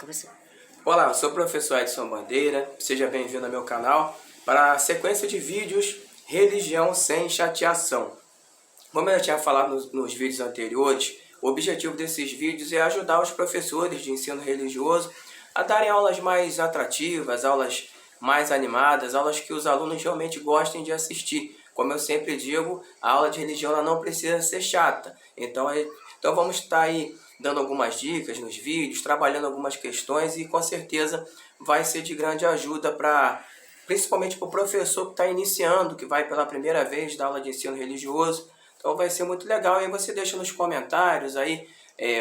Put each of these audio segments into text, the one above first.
Começou. Olá, eu sou o professor Edson Bandeira, seja bem-vindo ao meu canal para a sequência de vídeos Religião sem Chateação. Como eu já tinha falado nos vídeos anteriores, o objetivo desses vídeos é ajudar os professores de ensino religioso a darem aulas mais atrativas, aulas mais animadas, aulas que os alunos realmente gostem de assistir. Como eu sempre digo, a aula de religião ela não precisa ser chata. Então vamos estar aí dando algumas dicas nos vídeos, trabalhando algumas questões e com certeza vai ser de grande ajuda principalmente para o professor que está iniciando, que vai pela primeira vez dar aula de ensino religioso. Então vai ser muito legal. E aí você deixa nos comentários aí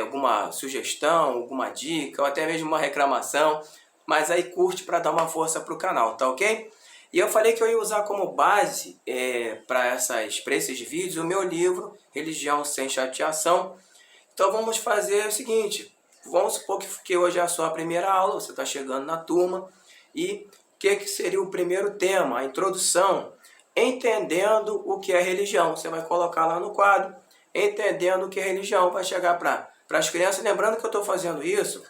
alguma sugestão, alguma dica, ou até mesmo uma reclamação. Mas aí curte para dar uma força para o canal, tá ok? E eu falei que eu ia usar como base para esses vídeos o meu livro Religião sem Chateação. Então vamos fazer o seguinte, vamos supor que hoje é a sua primeira aula, você está chegando na turma, e o que seria o primeiro tema? A introdução, entendendo o que é religião. Você vai colocar lá no quadro, entendendo o que é religião, vai chegar para as crianças. Lembrando que eu estou fazendo isso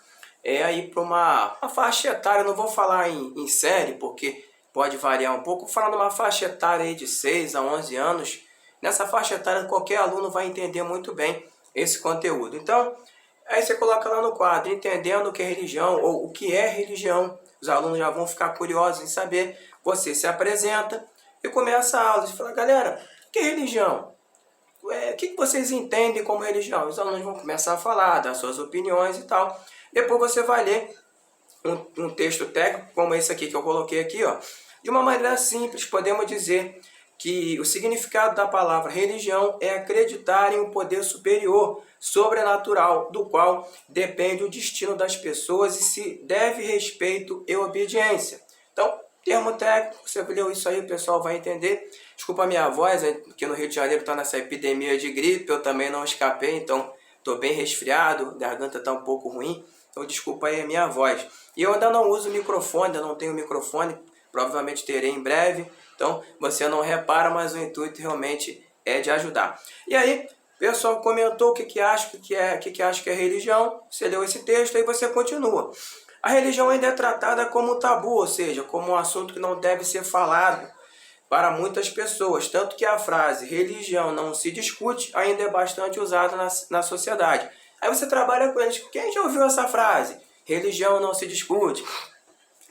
aí para uma faixa etária, eu não vou falar em série, porque pode variar um pouco, vou falar numa faixa etária aí de 6 a 11 anos. Nessa faixa etária qualquer aluno vai entender muito bem esse conteúdo. Então, aí você coloca lá no quadro, entendendo o que é religião, ou o que é religião. Os alunos já vão ficar curiosos em saber. Você se apresenta e começa a aula. Você fala, galera, o que é religião? O que vocês entendem como religião? Os alunos vão começar a falar, dar suas opiniões e tal. Depois você vai ler um texto técnico, como esse aqui que eu coloquei aqui, ó. De uma maneira simples, podemos dizer que o significado da palavra religião é acreditar em um poder superior, sobrenatural, do qual depende o destino das pessoas e se deve respeito e obediência. Então, termo técnico, você leu isso aí, o pessoal vai entender. Desculpa a minha voz, aqui no Rio de Janeiro está nessa epidemia de gripe, eu também não escapei, então estou bem resfriado, a garganta está um pouco ruim, então desculpa aí a minha voz. E eu ainda não uso microfone, ainda não tenho microfone, provavelmente terei em breve. Então, você não repara, mas o intuito realmente é de ajudar. E aí, o pessoal comentou o que acha que é religião. Você leu esse texto, aí você continua. A religião ainda é tratada como um tabu, ou seja, como um assunto que não deve ser falado para muitas pessoas. Tanto que a frase religião não se discute ainda é bastante usada na sociedade. Aí você trabalha com eles. Quem já ouviu essa frase? Religião não se discute.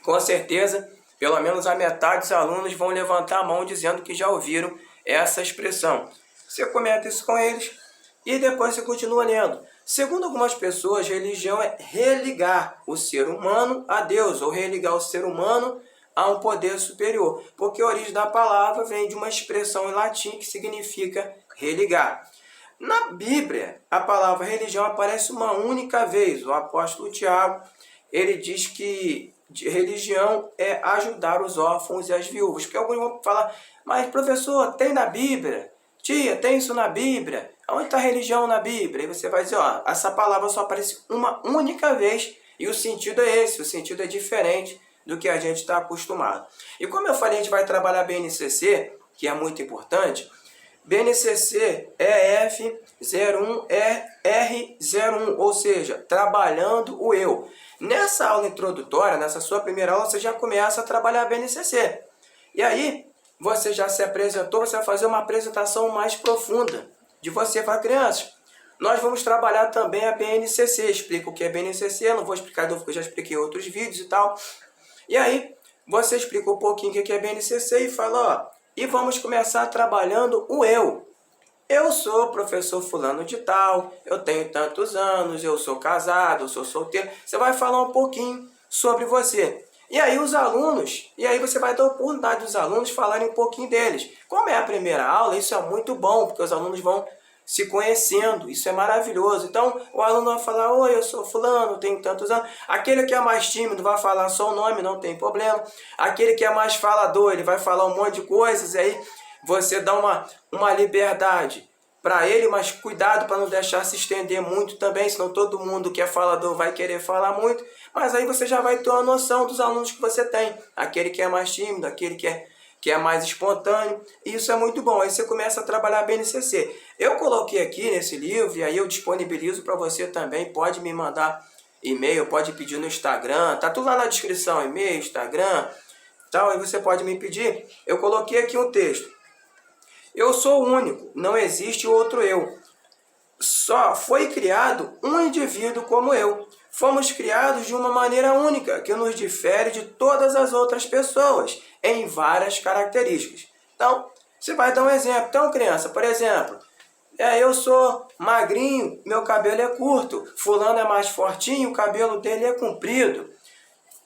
Com certeza, pelo menos a metade dos alunos vão levantar a mão dizendo que já ouviram essa expressão. Você comenta isso com eles e depois você continua lendo. Segundo algumas pessoas, religião é religar o ser humano a Deus, ou religar o ser humano a um poder superior. Porque a origem da palavra vem de uma expressão em latim que significa religar. Na Bíblia, a palavra religião aparece uma única vez. O apóstolo Tiago, ele diz que religião é ajudar os órfãos e as viúvas. Porque alguns vão falar, mas professor, tem na Bíblia? Tia, tem isso na Bíblia? Onde está a religião na Bíblia? E você vai dizer, ó, essa palavra só aparece uma única vez e o sentido é esse, o sentido é diferente do que a gente está acostumado. E como eu falei, a gente vai trabalhar BNCC, que é muito importante. BNCC EF01R01, ou seja, trabalhando o eu. Nessa aula introdutória, nessa sua primeira aula, você já começa a trabalhar a BNCC. E aí, você já se apresentou, você vai fazer uma apresentação mais profunda de você para crianças. Nós vamos trabalhar também a BNCC. Explico o que é BNCC, não vou explicar, porque eu já expliquei em outros vídeos e tal. E aí, você explica um pouquinho o que é BNCC e fala, ó, e vamos começar trabalhando o eu. Eu sou professor fulano de tal, eu tenho tantos anos, eu sou casado, eu sou solteiro. Você vai falar um pouquinho sobre você. E aí os alunos, e aí você vai dar a oportunidade dos alunos falarem um pouquinho deles. Como é a primeira aula, isso é muito bom, porque os alunos vão se conhecendo, isso é maravilhoso. Então, o aluno vai falar, oi, eu sou fulano, tenho tantos anos. Aquele que é mais tímido vai falar só o nome, não tem problema. Aquele que é mais falador, ele vai falar um monte de coisas, e aí você dá uma liberdade para ele, mas cuidado para não deixar se estender muito também, senão todo mundo que é falador vai querer falar muito. Mas aí você já vai ter uma noção dos alunos que você tem. Aquele que é mais tímido, aquele que é mais espontâneo, e isso é muito bom. Aí você começa a trabalhar a BNCC. Eu coloquei aqui nesse livro, e aí eu disponibilizo para você também, pode me mandar e-mail, pode pedir no Instagram, tá tudo lá na descrição, e-mail, Instagram, tal, aí você pode me pedir. Eu coloquei aqui um texto. Eu sou único, não existe outro eu. Só foi criado um indivíduo como eu. Fomos criados de uma maneira única, que nos difere de todas as outras pessoas, em várias características. Então, você vai dar um exemplo. Então, criança, por exemplo, eu sou magrinho, meu cabelo é curto. Fulano é mais fortinho, o cabelo dele é comprido.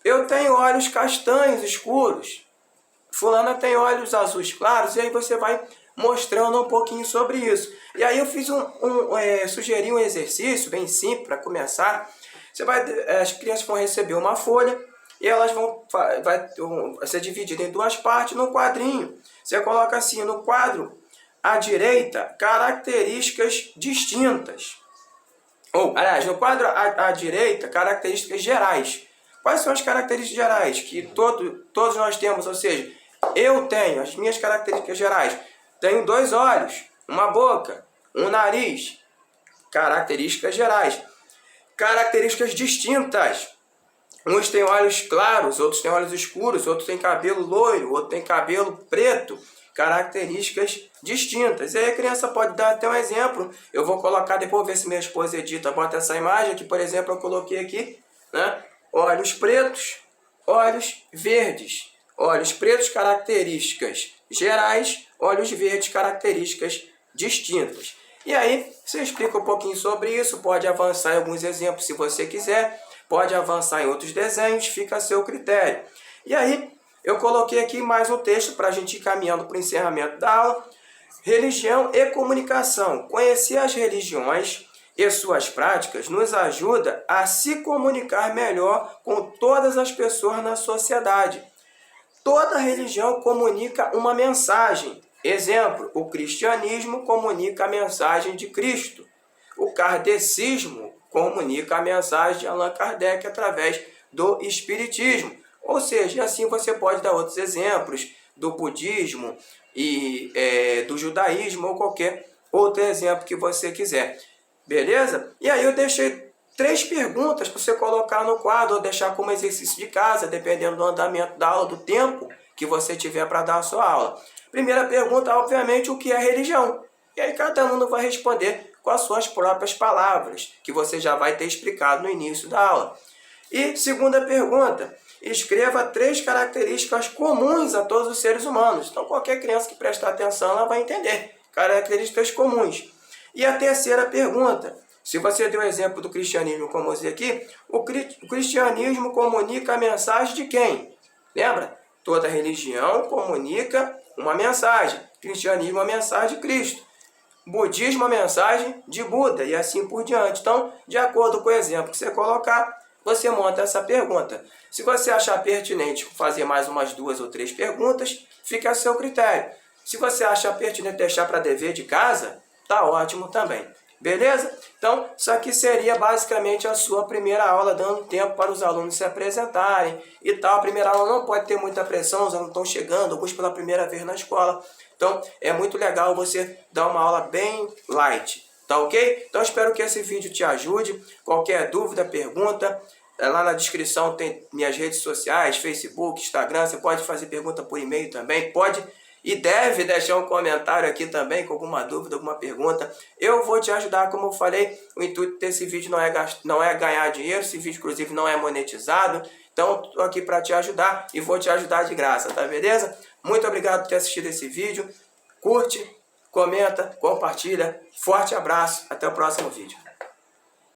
Eu tenho olhos castanhos escuros. Fulana tem olhos azuis claros. E aí você vai mostrando um pouquinho sobre isso. E aí eu fiz sugeri um exercício bem simples para começar. As crianças vão receber uma folha e elas vai ser dividida em duas partes no quadrinho. Você coloca assim no quadro à direita características distintas. Ou, aliás, no quadro à direita características gerais. Quais são as características gerais que todos nós temos? Ou seja, eu tenho as minhas características gerais. Tenho 2 olhos, uma boca, um nariz. Características gerais. Características distintas. Uns têm olhos claros, outros têm olhos escuros, outros têm cabelo loiro, outro tem cabelo preto. Características distintas. E aí a criança pode dar até um exemplo. Eu vou colocar, depois ver se minha esposa edita, bota essa imagem aqui, por exemplo, eu coloquei aqui, né? Olhos pretos, olhos verdes. Olhos pretos, características gerais, olhos verdes, características distintas. E aí, você explica um pouquinho sobre isso, pode avançar em alguns exemplos se você quiser, pode avançar em outros desenhos, fica a seu critério. E aí, eu coloquei aqui mais um texto para a gente ir caminhando para o encerramento da aula. Religião e comunicação. Conhecer as religiões e suas práticas nos ajuda a se comunicar melhor com todas as pessoas na sociedade. Toda religião comunica uma mensagem. Exemplo, o cristianismo comunica a mensagem de Cristo. O kardecismo comunica a mensagem de Allan Kardec através do espiritismo. Ou seja, assim você pode dar outros exemplos do budismo e do judaísmo ou qualquer outro exemplo que você quiser. Beleza? E aí eu deixei 3 perguntas para você colocar no quadro ou deixar como exercício de casa, dependendo do andamento da aula, do tempo que você tiver para dar a sua aula. Primeira pergunta, obviamente, o que é religião? E aí cada aluno vai responder com as suas próprias palavras, que você já vai ter explicado no início da aula. E segunda pergunta, escreva 3 características comuns a todos os seres humanos. Então qualquer criança que prestar atenção, ela vai entender características comuns. E a terceira pergunta, se você deu o exemplo do cristianismo, como eu usei aqui, o cristianismo comunica a mensagem de quem? Lembra? Toda religião comunica uma mensagem. Cristianismo é a mensagem de Cristo. Budismo é a mensagem de Buda e assim por diante. Então, de acordo com o exemplo que você colocar, você monta essa pergunta. Se você achar pertinente fazer mais umas 2 ou 3 perguntas, fica a seu critério. Se você achar pertinente deixar para dever de casa, tá ótimo também. Beleza? Então, isso aqui seria basicamente a sua primeira aula, dando tempo para os alunos se apresentarem e tal. A primeira aula não pode ter muita pressão, os alunos estão chegando, alguns pela primeira vez na escola. Então, é muito legal você dar uma aula bem light, tá ok? Então, espero que esse vídeo te ajude. Qualquer dúvida, pergunta, lá na descrição tem minhas redes sociais, Facebook, Instagram. Você pode fazer pergunta por e-mail também, pode e deve deixar um comentário aqui também com alguma dúvida, alguma pergunta. Eu vou te ajudar, como eu falei, o intuito desse vídeo não é ganhar dinheiro, esse vídeo inclusive não é monetizado. Então, estou aqui para te ajudar e vou te ajudar de graça, tá beleza? Muito obrigado por ter assistido esse vídeo. Curte, comenta, compartilha. Forte abraço, até o próximo vídeo.